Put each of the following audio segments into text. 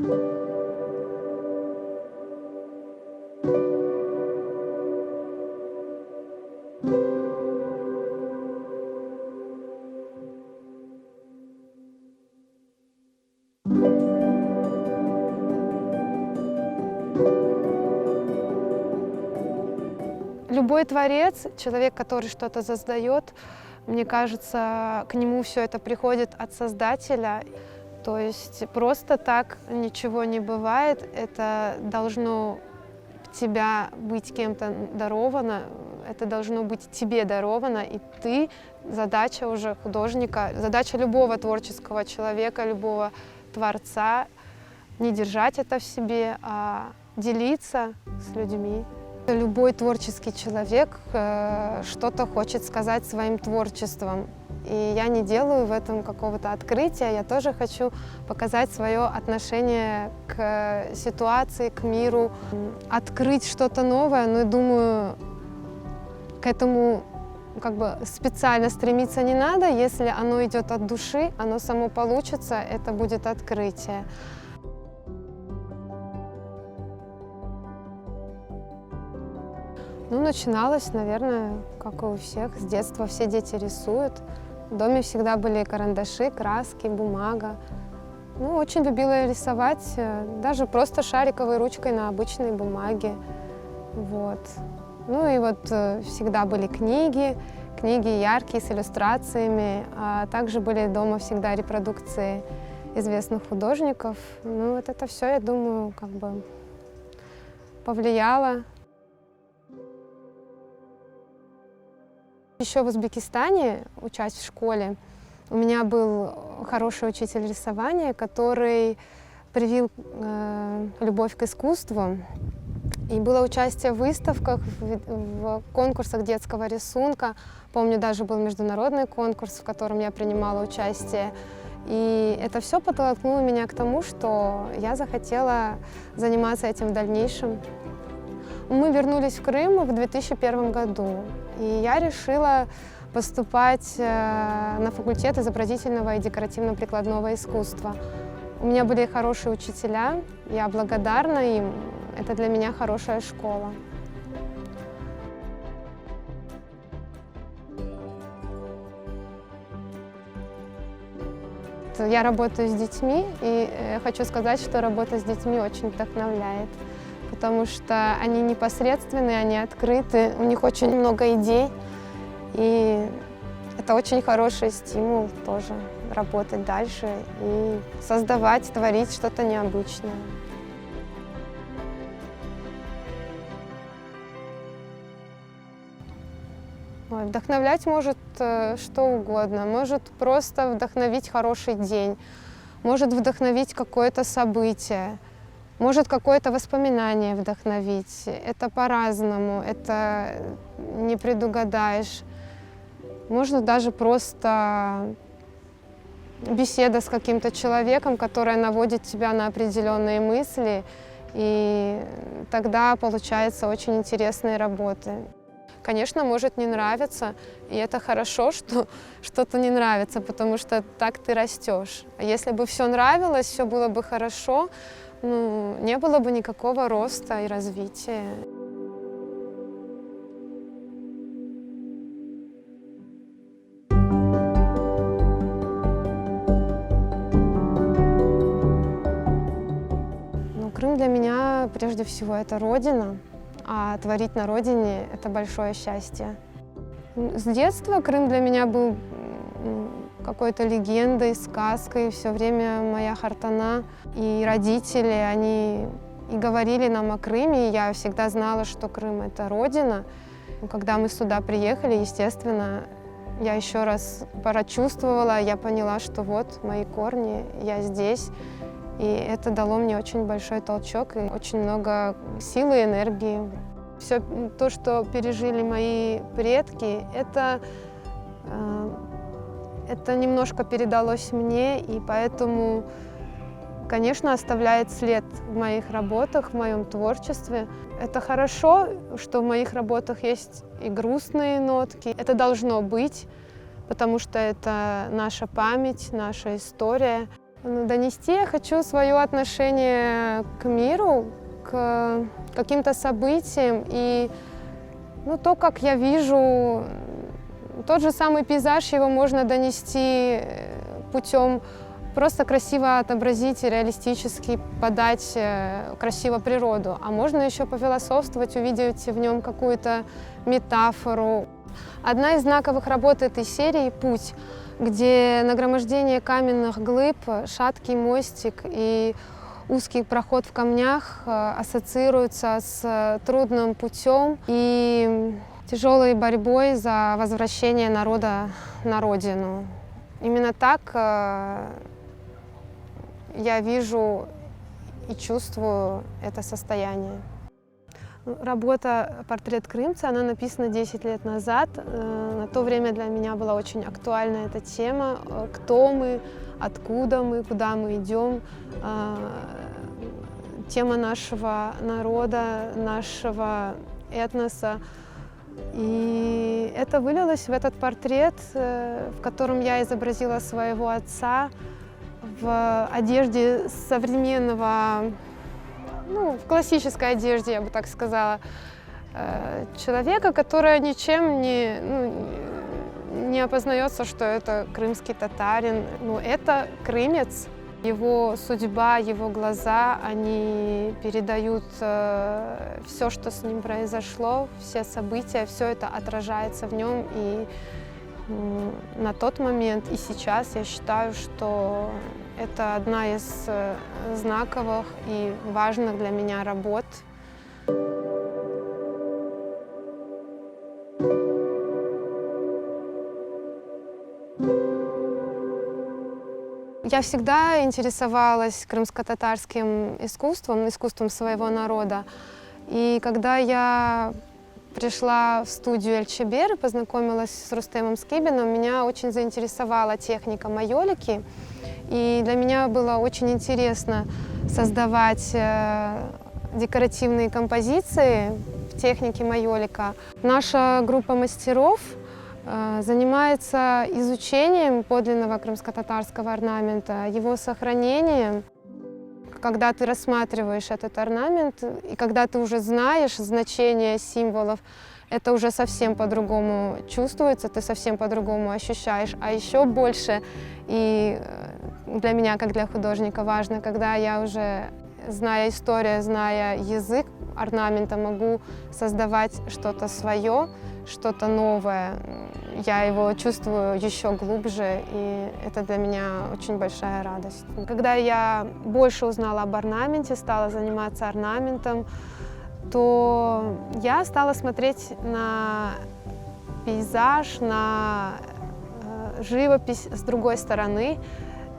Любой творец, человек, который что-то создает, мне кажется, к нему все это приходит от Создателя. То есть просто так ничего не бывает. Это должно тебя быть кем-то даровано, это должно быть тебе даровано, и ты, задача уже художника, задача любого творческого человека, любого творца, не держать это в себе, а делиться с людьми. Любой творческий человек что-то хочет сказать своим творчеством. И я не делаю в этом какого-то открытия, я тоже хочу показать свое отношение к ситуации, к миру, открыть что-то новое, но думаю, к этому как бы специально стремиться не надо, если оно идет от души, оно само получится, это будет открытие. Ну, начиналось, наверное, как и у всех, с детства все дети рисуют. В доме всегда были карандаши, краски, бумага. Ну, очень любила рисовать, даже просто шариковой ручкой на обычной бумаге. Вот. Ну и вот всегда были книги яркие, с иллюстрациями, а также были дома всегда репродукции известных художников. Ну, вот это все, я думаю, как бы повлияло. Еще в Узбекистане, учась в школе, у меня был хороший учитель рисования, который привил любовь к искусству. И было участие в выставках, в конкурсах детского рисунка. Помню, даже был международный конкурс, в котором я принимала участие. И это все подтолкнуло меня к тому, что я захотела заниматься этим в дальнейшем. Мы вернулись в Крым в 2001 году, и я решила поступать на факультет изобразительного и декоративно-прикладного искусства. У меня были хорошие учителя, я благодарна им, это для меня хорошая школа. Я работаю с детьми, и хочу сказать, что работа с детьми очень вдохновляет. Потому что они непосредственные, они открыты, у них очень много идей, и это очень хороший стимул тоже работать дальше и создавать, творить что-то необычное. Вдохновлять может что угодно, может просто вдохновить хороший день, может вдохновить какое-то событие. Может какое-то воспоминание вдохновить. Это по-разному, это не предугадаешь. Можно даже просто беседа с каким-то человеком, которая наводит тебя на определенные мысли, и тогда получаются очень интересные работы. Конечно, может не нравиться, и это хорошо, что что-то не нравится, потому что так ты растешь. А если бы все нравилось, все было бы хорошо, ну, не было бы никакого роста и развития. Ну, Крым для меня прежде всего это родина, а творить на родине – это большое счастье. С детства Крым для меня был какой-то легендой, сказкой, все время моя Хартана. И родители, они и говорили нам о Крыме, и я всегда знала, что Крым – это родина. Когда мы сюда приехали, естественно, я еще раз прочувствовала, я поняла, что вот мои корни, я здесь. И это дало мне очень большой толчок и очень много силы и энергии. Все то, что пережили мои предки, это немножко передалось мне, и поэтому, конечно, оставляет след в моих работах, в моем творчестве. Это хорошо, что в моих работах есть и грустные нотки. Это должно быть, потому что это наша память, наша история. Донести я хочу свое отношение к миру, к каким-то событиям и то, как я вижу тот же самый пейзаж, его можно донести путем просто красиво отобразить и реалистически подать красиво природу. А можно еще пофилософствовать, увидеть в нем какую-то метафору. Одна из знаковых работ этой серии «Путь», где нагромождение каменных глыб, шаткий мостик и узкий проход в камнях ассоциируются с трудным путем и тяжелой борьбой за возвращение народа на родину. Именно так я вижу и чувствую это состояние. Работа «Портрет крымца», она написана 10 лет назад. На то время для меня была очень актуальна эта тема. Кто мы, откуда мы, куда мы идем. Тема нашего народа, нашего этноса. И это вылилось в этот портрет, в котором я изобразила своего отца в одежде современного, в классической одежде, я бы так сказала, человека, который ничем не опознается, что это крымский татарин. Но это крымец. Его судьба, его глаза, они передают все, что с ним произошло, все события, все это отражается в нем. И на тот момент и сейчас я считаю, что это одна из знаковых и важных для меня работ. Я всегда интересовалась крымско-татарским искусством своего народа. И когда я пришла в студию Эльчебер и познакомилась с Рустемом Скибиным, меня очень заинтересовала техника майолики. И для меня было очень интересно создавать декоративные композиции в технике майолика. Наша группа мастеров занимается изучением подлинного крымско-татарского орнамента, его сохранением. Когда ты рассматриваешь этот орнамент, и когда ты уже знаешь значение символов, это уже совсем по-другому чувствуется, ты совсем по-другому ощущаешь. А еще больше, и для меня, как для художника, важно, когда я уже, зная историю, зная язык орнамента, могу создавать что-то свое, что-то новое. Я его чувствую еще глубже, и это для меня очень большая радость. Когда я больше узнала об орнаменте, стала заниматься орнаментом, то я стала смотреть на пейзаж, на живопись с другой стороны.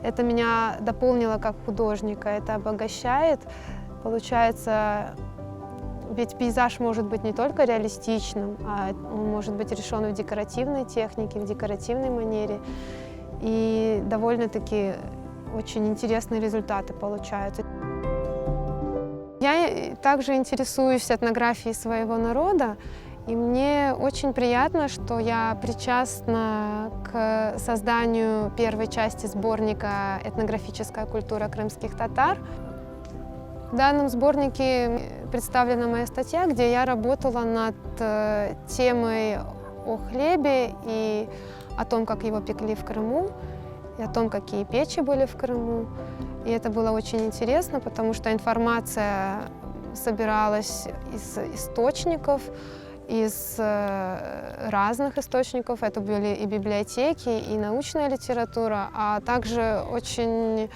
Это меня дополнило как художника, это обогащает. Получается, ведь пейзаж может быть не только реалистичным, а он может быть решен в декоративной технике, в декоративной манере. И довольно-таки очень интересные результаты получаются. Я также интересуюсь этнографией своего народа, и мне очень приятно, что я причастна к созданию первой части сборника «Этнографическая культура крымских татар». В данном сборнике представлена моя статья, где я работала над темой о хлебе и о том, как его пекли в Крыму, и о том, какие печи были в Крыму. И это было очень интересно, потому что информация собиралась из источников, из разных источников. Это были и библиотеки, и научная литература, а также очень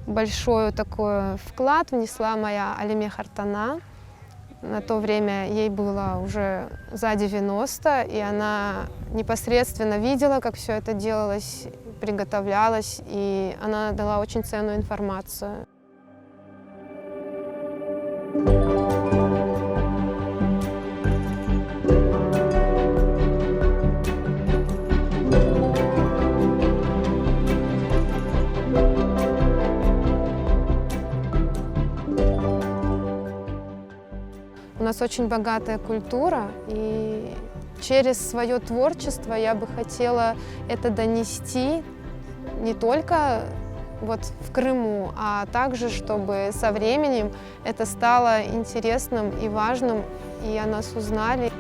большой такой вклад внесла моя Алиме Хартана. На то время ей было уже за 90, и она непосредственно видела, как все это делалось, приготовлялось, и она дала очень ценную информацию. У нас очень богатая культура, и через свое творчество я бы хотела это донести не только вот в Крыму, а также, чтобы со временем это стало интересным и важным, и о нас узнали.